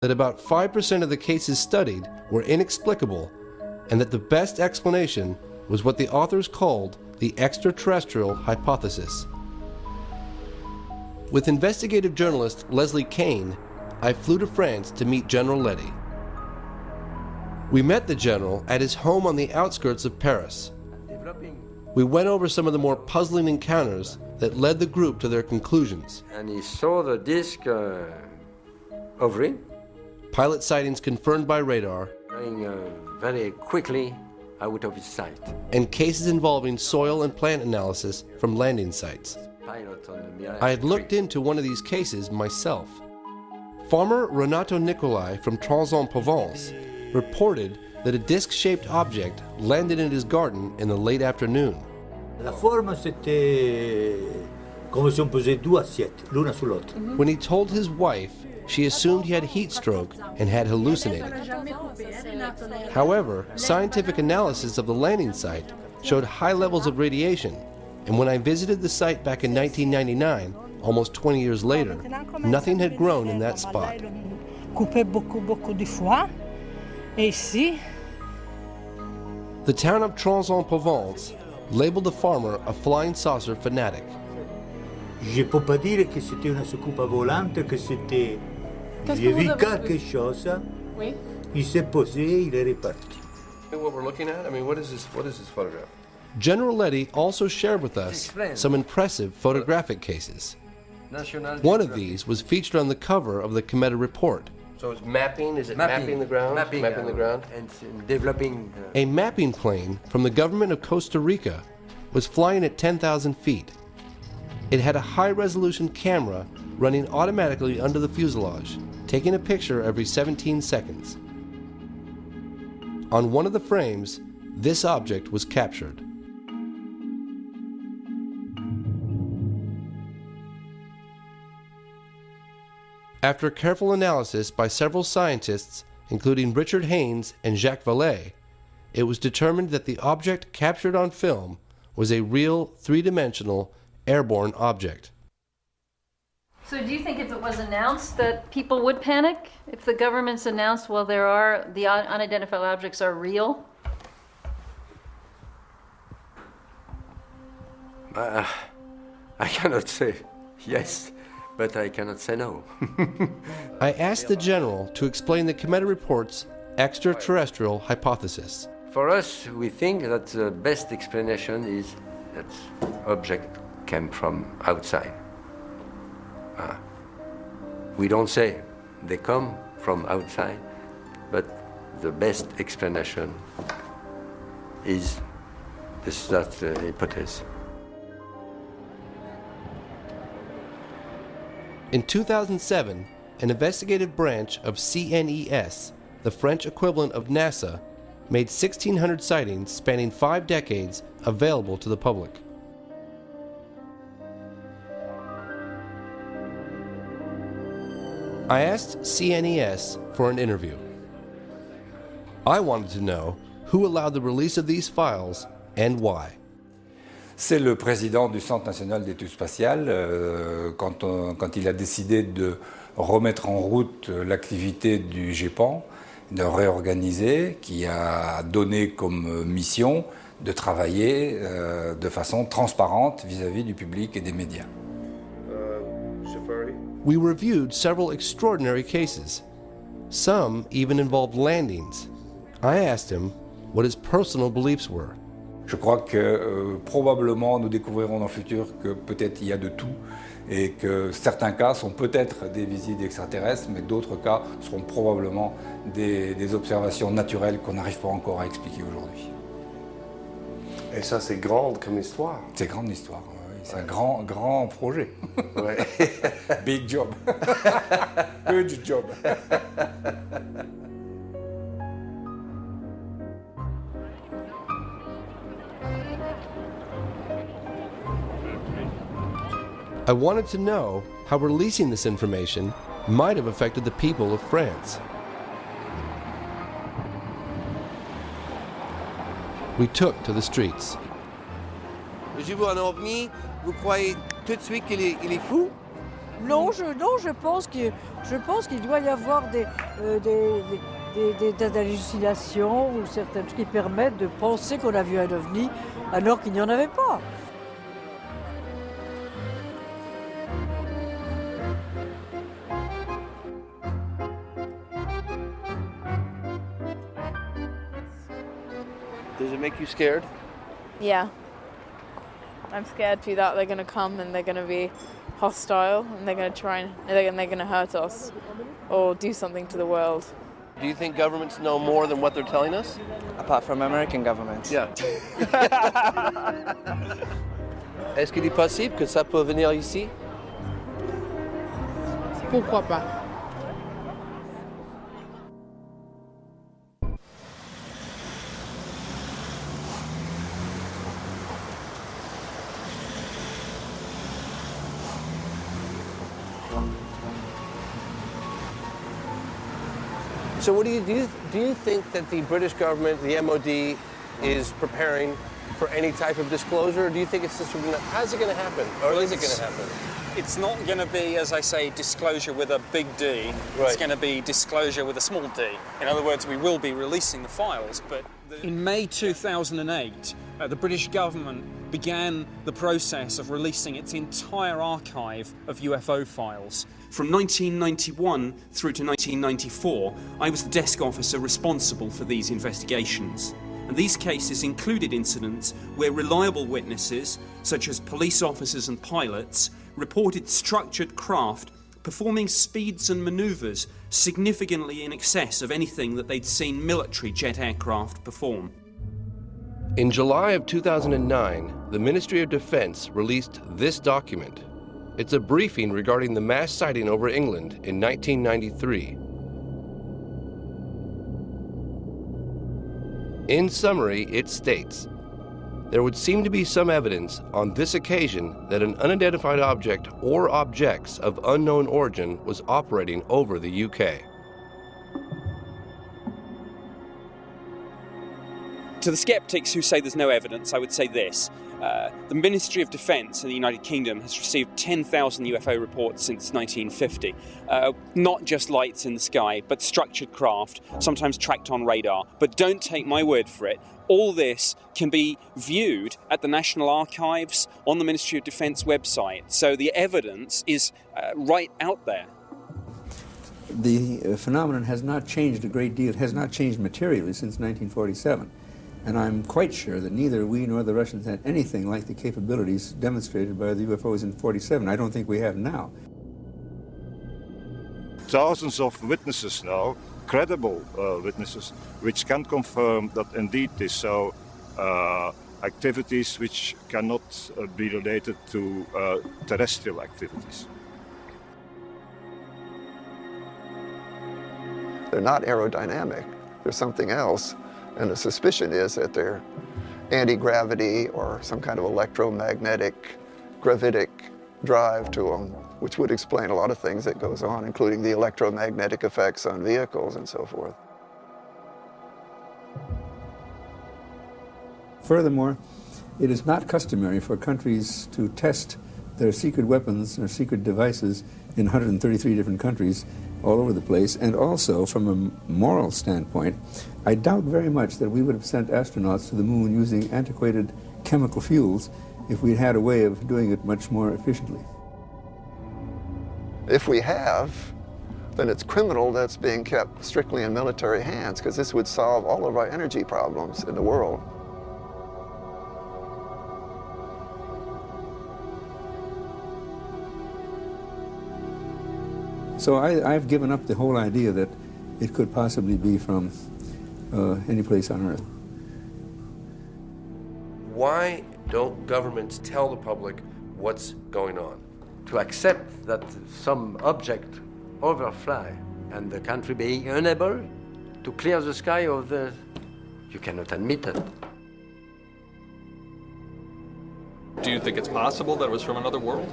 that about 5% of the cases studied were inexplicable, and that the best explanation was what the authors called the extraterrestrial hypothesis. With investigative journalist Leslie Kane, I flew to France to meet General Letty. We met the general at his home on the outskirts of Paris. We went over some of the more puzzling encounters that led the group to their conclusions. And he saw the disk hovering. Pilot sightings confirmed by radar. Going very quickly out of his sight. And cases involving soil and plant analysis from landing sites. I had looked into one of these cases myself. Farmer Renato Nicolai from Trans-en-Provence reported that a disc-shaped object landed in his garden in the late afternoon. La forma c'était come si on posait deux assiettes, l'una sull'altra. When he told his wife, she assumed he had heat stroke and had hallucinated. However, scientific analysis of the landing site showed high levels of radiation, and when I visited the site back in 1999, almost 20 years later, nothing had grown in that spot. The town of Trans-en-Provence labeled the farmer a flying saucer fanatic. Je peux pas dire que c'était une soucoupe volante, que c'était... J'ai vu quelque chose, oui. Il s'est posé, il est reparti. What we're looking at? I mean, what is this photograph? General Letty also shared with us some impressive photographic cases. One of these was featured on the cover of the Cometa report. So it's mapping, is it mapping the ground? Mapping the ground. And developing... A mapping plane from the government of Costa Rica was flying at 10,000 feet. It had a high-resolution camera running automatically under the fuselage, taking a picture every 17 seconds. On one of the frames, this object was captured. After careful analysis by several scientists, including Richard Haynes and Jacques Vallée, it was determined that the object captured on film was a real three-dimensional airborne object. So do you think if it was announced that people would panic? If the government's announced, well, the unidentified objects are real? I cannot say yes, but I cannot say no. I asked the general to explain the Cometa report's extraterrestrial hypothesis. For us, we think that the best explanation is that object came from outside. We don't say they come from outside, but the best explanation is that hypothesis. In 2007, an investigative branch of CNES, the French equivalent of NASA, made 1,600 sightings spanning 5 decades available to the public. I asked CNES for an interview. I wanted to know who allowed the release of these files and why. C'est le président du Centre national d'études spatiales quand il a décidé de remettre en route l'activité du GEPAN, de réorganiser, qui a donné comme mission de travailler de façon transparente vis-à-vis du public et des médias. We reviewed several extraordinary cases. Some even involved landings. I asked him what his personal beliefs were. Je crois que probablement nous découvrirons dans le futur que peut-être il y a de tout et que certains cas sont peut-être des visites extraterrestres, mais d'autres cas seront probablement des observations naturelles qu'on n'arrive pas encore à expliquer aujourd'hui. Et ça, c'est grand comme histoire. C'est grande histoire, oui. C'est un grand projet. Ouais. Big job. Good job. I wanted to know how releasing this information might have affected the people of France. We took to the streets. Je vois un ovni, vous croyez tout de suite qu'il est fou? Non, je pense que Je pense qu'il doit y avoir des hallucinations ou certains trucs qui permettent de penser qu'on a vu un ovni alors qu'il n'y en avait pas. Does it make you scared? Yeah. I'm scared too that they're going to come and they're going to be hostile and they're going to try and they're going to hurt us or do something to the world. Do you think governments know more than what they're telling us? Apart from American government. Yeah. Est-ce qu'il est possible que ça peut venir ici? Pourquoi pas? So what do you think that the British government, the MOD, is preparing for any type of disclosure? Or do you think it's just, how's it going to happen? Or is it going to happen? It's not going to be, as I say, disclosure with a big D. Right. It's going to be disclosure with a small d. In other words, we will be releasing the files, but... In May 2008, the British government began the process of releasing its entire archive of UFO files. From 1991 through to 1994, I was the desk officer responsible for these investigations. And these cases included incidents where reliable witnesses, such as police officers and pilots, reported structured craft performing speeds and maneuvers significantly in excess of anything that they'd seen military jet aircraft perform. In July of 2009, the Ministry of Defense released this document. It's a briefing regarding the mass sighting over England in 1993. In summary, it states, there would seem to be some evidence on this occasion that an unidentified object or objects of unknown origin was operating over the UK. To the skeptics who say there's no evidence, I would say this. The Ministry of Defence in the United Kingdom has received 10,000 UFO reports since 1950. Not just lights in the sky, but structured craft, sometimes tracked on radar. But don't take my word for it. All this can be viewed at the National Archives on the Ministry of Defence website. So the evidence is right out there. The phenomenon has not changed a great deal. It has not changed materially since 1947. And I'm quite sure that neither we nor the Russians had anything like the capabilities demonstrated by the UFOs in 47. I don't think we have now. Thousands of witnesses now, credible witnesses, which can confirm that indeed this so activities which cannot be related to terrestrial activities. They're not aerodynamic. They're something else. And the suspicion is that they're anti-gravity or some kind of electromagnetic gravitic drive to them, which would explain a lot of things that goes on, including the electromagnetic effects on vehicles and so forth. Furthermore, it is not customary for countries to test their secret weapons or secret devices in 133 different countries all over the place. And also, from a moral standpoint, I doubt very much that we would have sent astronauts to the moon using antiquated chemical fuels if we'd had a way of doing it much more efficiently. If we have, then it's criminal that's being kept strictly in military hands, because this would solve all of our energy problems in the world. So I've given up the whole idea that it could possibly be from any place on Earth. Why don't governments tell the public what's going on? To accept that some object overfly and the country being unable to clear the sky of the... You cannot admit it. Do you think it's possible that it was from another world?